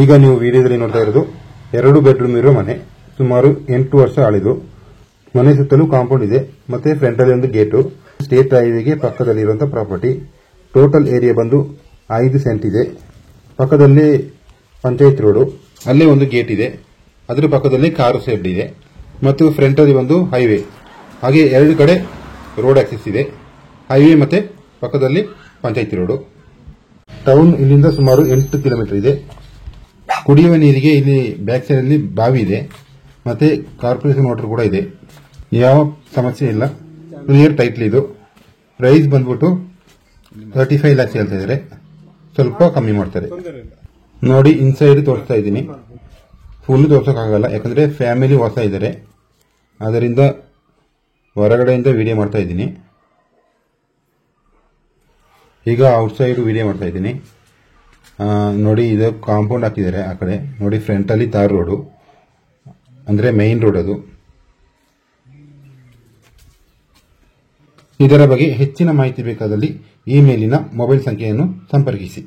ಈಗ ನೀವು ವಿಡಿಯೋದಲ್ಲಿ ನೋಡ್ತಾ ಇರೋದು 2 ಬೆಡ್ರೂಮ್ ಇರೋ ಮನೆ. ಸುಮಾರು 8 ವರ್ಷ ಹಳೆಯದು. ಮನೆ ಸುತ್ತಲೂ ಕಾಂಪೌಂಡ್ ಇದೆ ಮತ್ತೆ ಫ್ರಂಟ್ ಅಲ್ಲಿ ಒಂದು ಗೇಟು. ಸ್ಟೇಟ್ ಹೈವೇಗೆ ಪಕ್ಕದಲ್ಲಿರುವಂತಹ ಪ್ರಾಪರ್ಟಿ. ಟೋಟಲ್ ಏರಿಯಾ ಬಂದು 5 ಸೆಂಟ್ ಇದೆ. ಪಕ್ಕದಲ್ಲಿ ಪಂಚಾಯತ್ ರೋಡ್, ಅಲ್ಲೇ ಒಂದು ಗೇಟ್ ಇದೆ. ಅದರ ಪಕ್ಕದಲ್ಲಿ ಕಾರು ಶೆಡ್ ಇದೆ ಮತ್ತು ಫ್ರಂಟ್ ಅಲ್ಲಿ ಒಂದು ಹೈವೇ. ಹಾಗೆ 2 ಕಡೆ ರೋಡ್ ಆಕ್ಸೆಸ್ ಇದೆ. ಹೈವೇ ಮತ್ತೆ ಪಕ್ಕದಲ್ಲಿ ಪಂಚಾಯತ್ ರೋಡ್. ಟೌನ್ ಇಲ್ಲಿಂದ ಸುಮಾರು 8 ಕಿಲೋಮೀಟರ್ ಇದೆ. ಕುಡಿಯುವ ನೀರಿಗೆ ಇಲ್ಲಿ ಬ್ಯಾಕ್ ಸೈಡ್ ಅಲ್ಲಿ ಬಾವಿ ಇದೆ ಮತ್ತೆ ಕಾರ್ಪೊರೇಷನ್ ವಾಟರ್ ಕೂಡ ಇದೆ. ಯಾವ ಸಮಸ್ಯೆ ಇಲ್ಲ, ಕ್ಲಿಯರ್ ಟೈಟ್ಲ್ ಇದು. ಪ್ರೈಸ್ ಬಂದ್ಬಿಟ್ಟು 35 lakhs ಹೇಳ್ತಾ ಇದ್ದಾರೆ, ಸ್ವಲ್ಪ ಕಮ್ಮಿ ಮಾಡ್ತಾರೆ. ನೋಡಿ ಇನ್ಸೈಡ್ ತೋರಿಸ್ತಾ ಇದ್ದೀನಿ. ಫುಲ್ ತೋರ್ಸೋಕ್ಕಾಗಲ್ಲ ಯಾಕಂದ್ರೆ ಫ್ಯಾಮಿಲಿ ಹೊಸ ಇದ್ದಾರೆ, ಅದರಿಂದ ಹೊರಗಡೆಯಿಂದ ವಿಡಿಯೋ ಮಾಡ್ತಾ ಇದ್ದೀನಿ. ಈಗ ಔಟ್ಸೈಡ್ ವಿಡಿಯೋ ಮಾಡ್ತಾ ಇದ್ದೀನಿ. ನೋಡಿ ಇದು ಕಾಂಪೌಂಡ್ ಹಾಕಿದ್ದಾರೆ. ಆ ಕಡೆ ನೋಡಿ ಫ್ರಂಟ್ ಅಲ್ಲಿ ತಾರ್ ರೋಡು, ಅಂದ್ರೆ ಮೈನ್ ರೋಡ್ ಅದು. ಇದರ ಬಗ್ಗೆ ಹೆಚ್ಚಿನ ಮಾಹಿತಿ ಬೇಕಾದಲ್ಲಿ ಈ ಮೇಲಿನ ಮೊಬೈಲ್ ಸಂಖ್ಯೆಯನ್ನು ಸಂಪರ್ಕಿಸಿ.